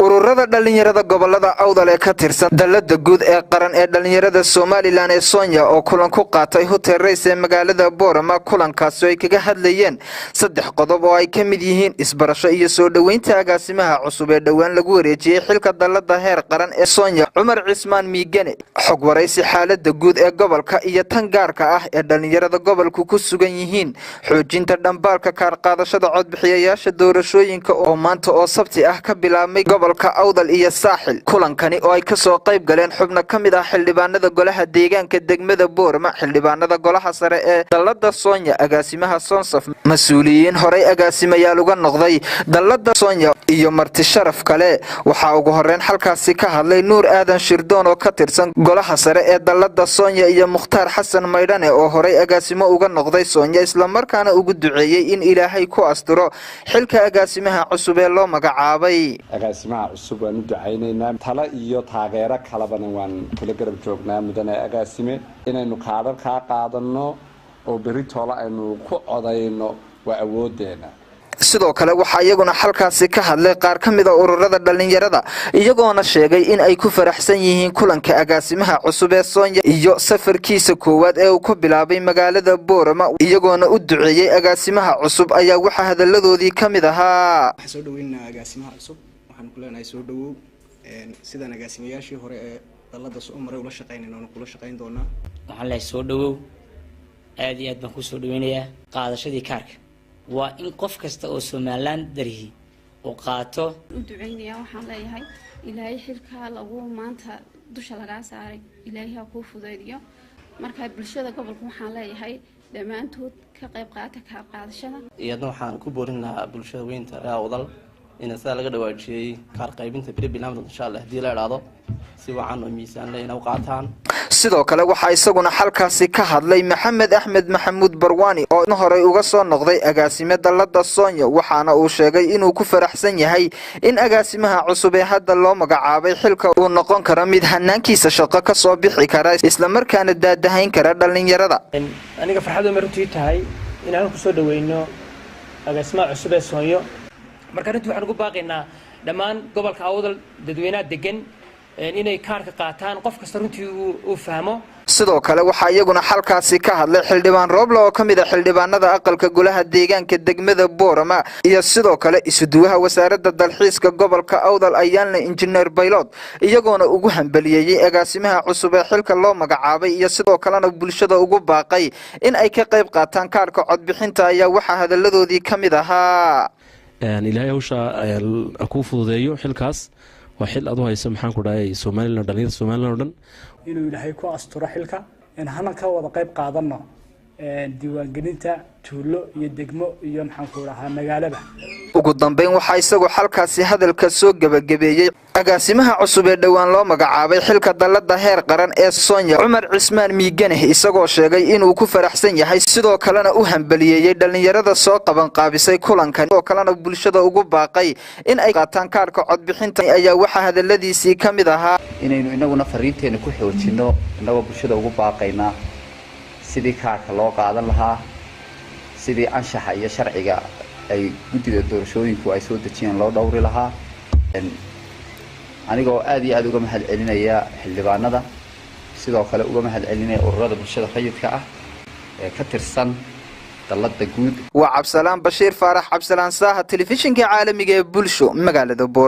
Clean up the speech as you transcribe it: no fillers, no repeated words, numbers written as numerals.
ururada dhalinyarada gobolada awdal ee ka tirsan dalada guud ee qaran ee dhalinyarada Soomaaliland ee Soonya oo kulan ku qaatay hotel Rays ee magaalada Boorama kulankaas oo ay kaga hadlayeen saddex qodob oo ay ka mid yihiin isbarasho iyo soo dhaweynta agaasimaha cusub ee dhawaan lagu wareejiyay xilka dalada heer qaran ee Soonya Cumar Cismaan Miigane xog waraysi xaaladda guud ee gobolka iyo tan gaarka ah ee dhalinyarada gobolku ku sugan yihiin xoojinta dambaalka kaar qaadashada codbixiyayaasha doorashooyinka oo maanta oo sabti ah ka bilaabmay gobolka awdal iyo saaxil kulankani oo ay ka soo qayb galeen xubno kamid ah xildhibaanada golaha deegaanka degmada Boorama xildhibaanada golaha sare ee dalada Soonya agaasimaha Sonsaf mas'uuliyiin horay agaasimayaal uga noqday dalada Soonya iyo marti sharaf kale waxa ugu horeen halkaasi ka hadlay Nuur Aadan Shirdoon oo ka tirsan golaha sare ee dalada Soonya iyo Mukhtaar Xasan Maydane oo horay agaasimo uga noqday Soonya isla markaana ugu duceeyay in Ilaahay ku asturo xilka agaasimaha cusub ee loo magacaabay agaasimaha cusub waan u ducaynaynaa tala iyo taageero kalabana waan kula garab joognaa mudane agaasime inaynu kaadar ka qaadano oo beritola aynu ku codayno waa awoodeena sidoo kale waxa iyaguna halkaasi ka hadlay qaar kamid ah ururada dhalinyarada iyagoona sheegay in ay ku faraxsan yihiin kulanka agaasimaha cusub ee Soonya iyo safarkiisa koowaad ee uu ku bilaabay magaalada Boorama iyagoona u duceeyay agaasimaha cusub ayaa waxa hadaladoodii kamid ahaa soo dhaweynaa agaasimaha cusub waxaan ku leenahay soo dhawow sidaan agaasimayaashii hore ee dalada Soomaaliya ula shaqeynayna oo kula shaqeyn doonaa waxaan leeyahay soo dhawow aad iyo aad baan ku soo dhaweynayaa qaadashadii kaarka waa in qof kasta oo Soomaaliland darihi oo qaato u duceynaya waxaan leeyahay Ilaahay xilka lagu maanta dusha laga saaray Ilaahay ha ku fudeeyo marka bulshada gobolka waxaan leeyahay dhamaantood ka qayb qaadashada iyadoo waxaan ku boorin lahaa bulshada weynta awdal in sida laga dhawaajiyay kaar qaybinta bilaabdo insha Allah hadii la ilaado si wacan oo miisaan leh inay qaataan sidoo kale waxa isaguna halkaasi ka hadlay Maxamed Axmed Maxamuud Barwaani oo horay uga soo noqday agaasime dalada Soonya waxaana uu sheegay inuu ku faraxsan yahay in agaasimaha cusub ee hadda loo magacaabay xilka uu noqon karo mid hanaankiisa shaqo ka soo bixi kara isla markaana daadahayn kara dhalinyarada aniga farxad u martii tahay in aan ku soo dhaweyno agaasimaha cusub ee Soonya marka runtii waxaan ugu baaqaynaa dhammaan gobolka awdal dadweynaha degan inay kaarka qaataan qof kasta runtii uu fahmo sidoo kale waxa iyaguna halkaasi ka hadlay xildhibaan Roobla oo kamid ah xildhibaanada aqalka golaha deegaanka degmada Boorama iyo sidoo kale isuduwaha wasaaradda dalxiiska gobolka awdal ayaana injineer Baylod iyagoona ugu hambaliyay agaasimaha cusub ee xilka loo magacaabay iyo sidoo kalena bulshada ugu baaqay in ay ka qayb qaataan kaarka codbixinta ayaa waxa hadaladoodii kamid ahaa ilaahay hawsha ku fududeeyo xilkaas وحيل أدوها يسمى حنكو راي سومالي لندن سومالي لندن إنه يلهي كوا أسطورة حلكة إن هنا كوا بقيب قاعدنا ديوان جنينتا تولو يدقمو يوم حنكو راها مجالبه ugu dambeyn waxa isagu halkaasi hadalka soo gabagabeeyay agaasimaha cusub ee dhawaan loo magacaabay xilka dalada heer qaran ee Soonya Cumar Cismaan Miigane isagoo sheegay inuu ku faraxsan yahay sidoo kalena u hambaliyay dhalinyarada soo qaban qaabisay kulankan oo kalena bulshada ugu baaqay in ay qaataan kaarka codbixinta ayaa waxa hadaladiisii kamid ahaa inaynu inaguna fariinteena ku xoojino inagoo bulshada ugu baaqayna sidii kaarka loo qaadan lahaa sidii anshaxa iyo sharciga ay guddiga doorashooyinku ay soo dejiyeen loo dhowri lahaa anigoo aad iyo aad uga mahad celinaya xildhibaanada sidoo kale uga mahad celinaya ururada bulshada rayidka ah ee ka tirsan dalada guud waa Cabsalaan Bashiir Faarax Cabsalaan Saaha telefishinka caalamiga ee bulsho magaalada